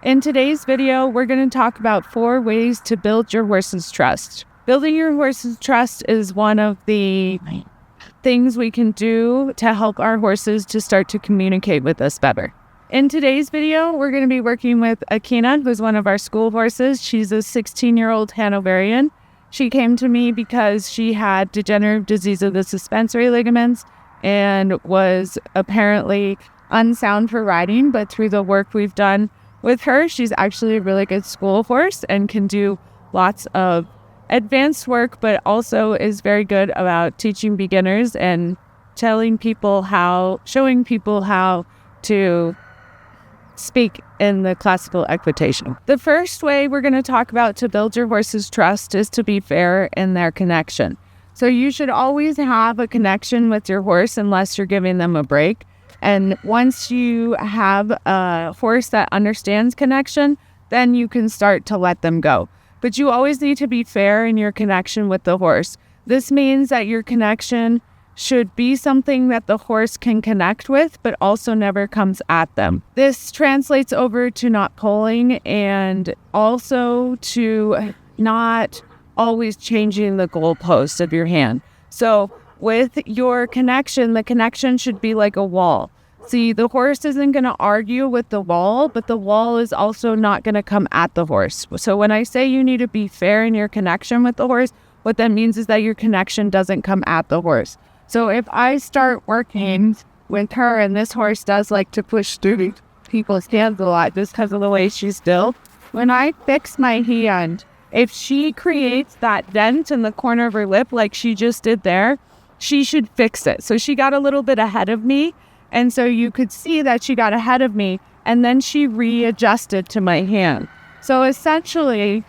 In today's video, we're going to talk about 4 ways to build your horse's trust. Building your horse's trust is one of the things we can do to help our horses to start to communicate with us better. In today's video, we're going to be working with Akina, who's one of our school horses. She's a 16-year-old Hanoverian. She came to me because she had degenerative disease of the suspensory ligaments and was apparently unsound for riding, but through the work we've done with her, she's actually a really good school horse and can do lots of advanced work, but also is very good about teaching beginners and showing people how to speak in the classical equitation. The first way we're going to talk about to build your horse's trust is to be fair in their connection. So you should always have a connection with your horse unless you're giving them a break. And once you have a horse that understands connection, then you can start to let them go. But you always need to be fair in your connection with the horse. This means that your connection should be something that the horse can connect with, but also never comes at them. This translates over to not pulling and also to not always changing the goalpost of your hand. So with your connection, the connection should be like a wall. See, the horse isn't going to argue with the wall, but the wall is also not going to come at the horse. So when I say you need to be fair in your connection with the horse, what that means is that your connection doesn't come at the horse. So if I start working with her, and this horse does like to push through people's hands a lot just because of the way she's built, when I fix my hand, if she creates that dent in the corner of her lip like she just did there, she should fix it. So she got a little bit ahead of me, and so you could see that she got ahead of me, and then she readjusted to my hand. So essentially,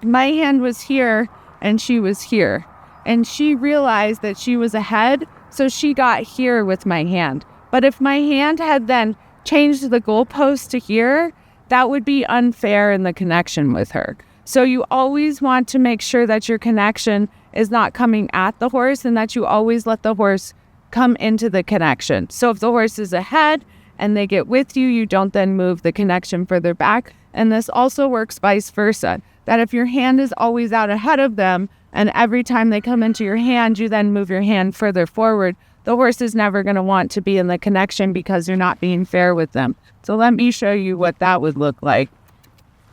my hand was here, and she was here. And she realized that she was ahead, so she got here with my hand. But if my hand had then changed the goalpost to here, that would be unfair in the connection with her. So you always want to make sure that your connection is not coming at the horse and that you always let the horse come into the connection. So if the horse is ahead and they get with you, you don't then move the connection further back. And this also works vice versa, that if your hand is always out ahead of them, and every time they come into your hand, you then move your hand further forward, the horse is never going to want to be in the connection because you're not being fair with them. So let me show you what that would look like.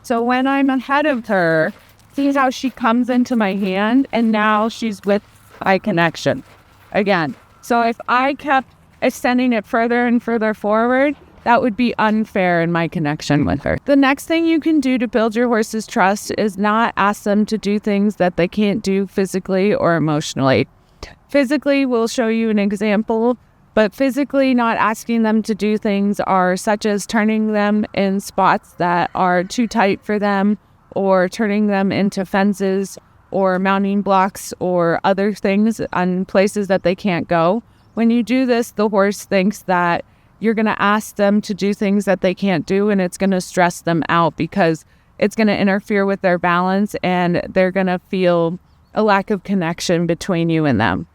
So when I'm ahead of her, see how she comes into my hand, and now she's with my connection again. So if I kept extending it further and further forward, that would be unfair in my connection with her. The next thing you can do to build your horse's trust is not ask them to do things that they can't do physically or emotionally. Physically, we'll show you an example, but physically not asking them to do things are such as turning them in spots that are too tight for them, or turning them into fences or mounting blocks or other things on places that they can't go. When you do this, the horse thinks that you're going to ask them to do things that they can't do, and it's going to stress them out because it's going to interfere with their balance, and they're going to feel a lack of connection between you and them.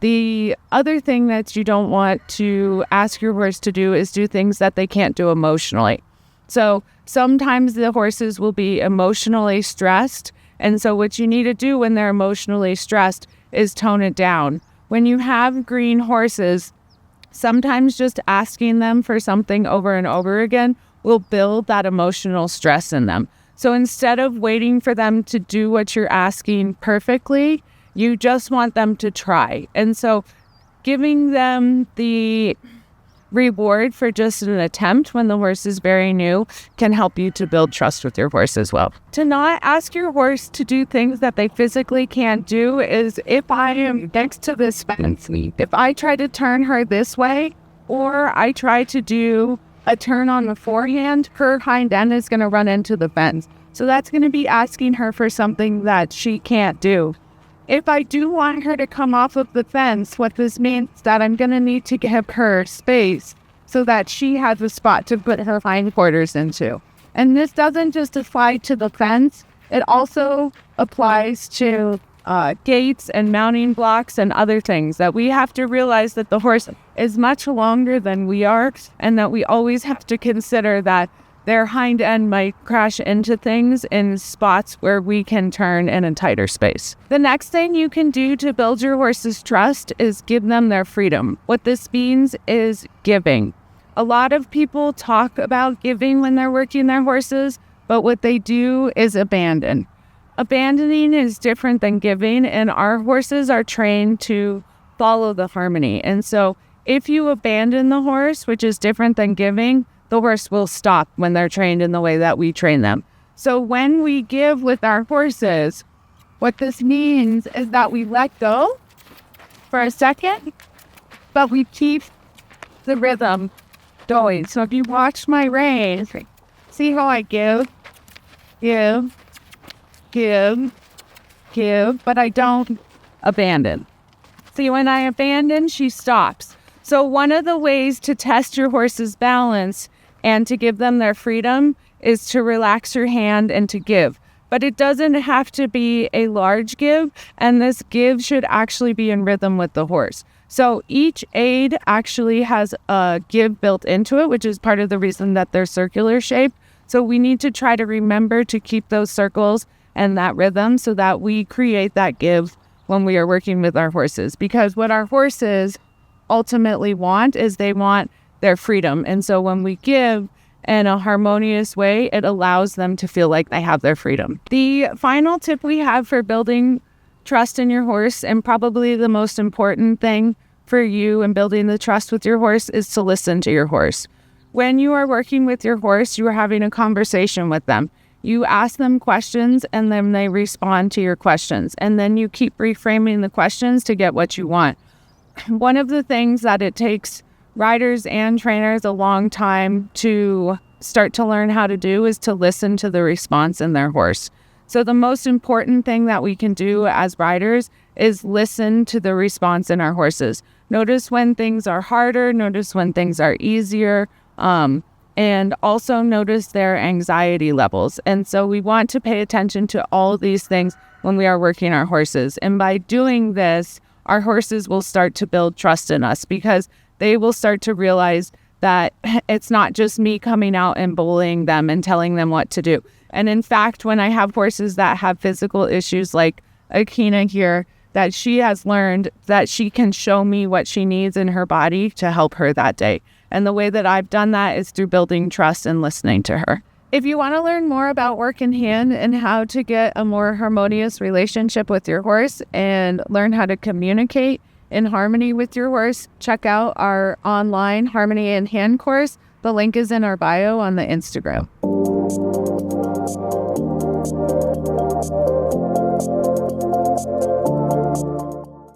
The other thing that you don't want to ask your horse to do is do things that they can't do emotionally. So sometimes the horses will be emotionally stressed, and so what you need to do when they're emotionally stressed is tone it down. When you have green horses, sometimes just asking them for something over and over again will build that emotional stress in them. So instead of waiting for them to do what you're asking perfectly, you just want them to try. And so giving them the reward for just an attempt when the horse is very new can help you to build trust with your horse as well. To not ask your horse to do things that they physically can't do is if I am next to this fence, if I try to turn her this way, or I try to do a turn on the forehand, her hind end is going to run into the fence. So that's going to be asking her for something that she can't do. If I do want her to come off of the fence, what this means is that I'm going to need to give her space so that she has a spot to put her hindquarters into. And this doesn't just apply to the fence, it also applies to gates and mounting blocks and other things, that we have to realize that the horse is much longer than we are, and that we always have to consider that their hind end might crash into things in spots where we can turn in a tighter space. The next thing you can do to build your horse's trust is give them their freedom. What this means is giving. A lot of people talk about giving when they're working their horses, but what they do is abandon. Abandoning is different than giving, and our horses are trained to follow the harmony. And so if you abandon the horse, which is different than giving, the horse will stop when they're trained in the way that we train them. So when we give with our horses, what this means is that we let go for a second, but we keep the rhythm going. So if you watch my rein, see how I give, but I don't abandon. See, when I abandon, she stops. So one of the ways to test your horse's balance and to give them their freedom is to relax your hand and to give. But it doesn't have to be a large give, and this give should actually be in rhythm with the horse. So each aid actually has a give built into it, which is part of the reason that they're circular shaped. So we need to try to remember to keep those circles and that rhythm so that we create that give when we are working with our horses. Because what our horses ultimately want is they want their freedom. And so when we give in a harmonious way, it allows them to feel like they have their freedom. The final tip we have for building trust in your horse, and probably the most important thing for you in building the trust with your horse, is to listen to your horse. When you are working with your horse, you are having a conversation with them. You ask them questions and then they respond to your questions. And then you keep reframing the questions to get what you want. One of the things that it takes riders and trainers a long time to start to learn how to do is to listen to the response in their horse. So the most important thing that we can do as riders is listen to the response in our horses. Notice when things are harder, notice when things are easier, and also notice their anxiety levels. And so we want to pay attention to all these things when we are working our horses. And by doing this, our horses will start to build trust in us because they will start to realize that it's not just me coming out and bullying them and telling them what to do. And in fact, when I have horses that have physical issues like Akina here, that she has learned that she can show me what she needs in her body to help her that day. And the way that I've done that is through building trust and listening to her. If you want to learn more about work in hand and how to get a more harmonious relationship with your horse and learn how to communicate in harmony with your horse, check out our online Harmony in Hand course. The link is in our bio on the Instagram.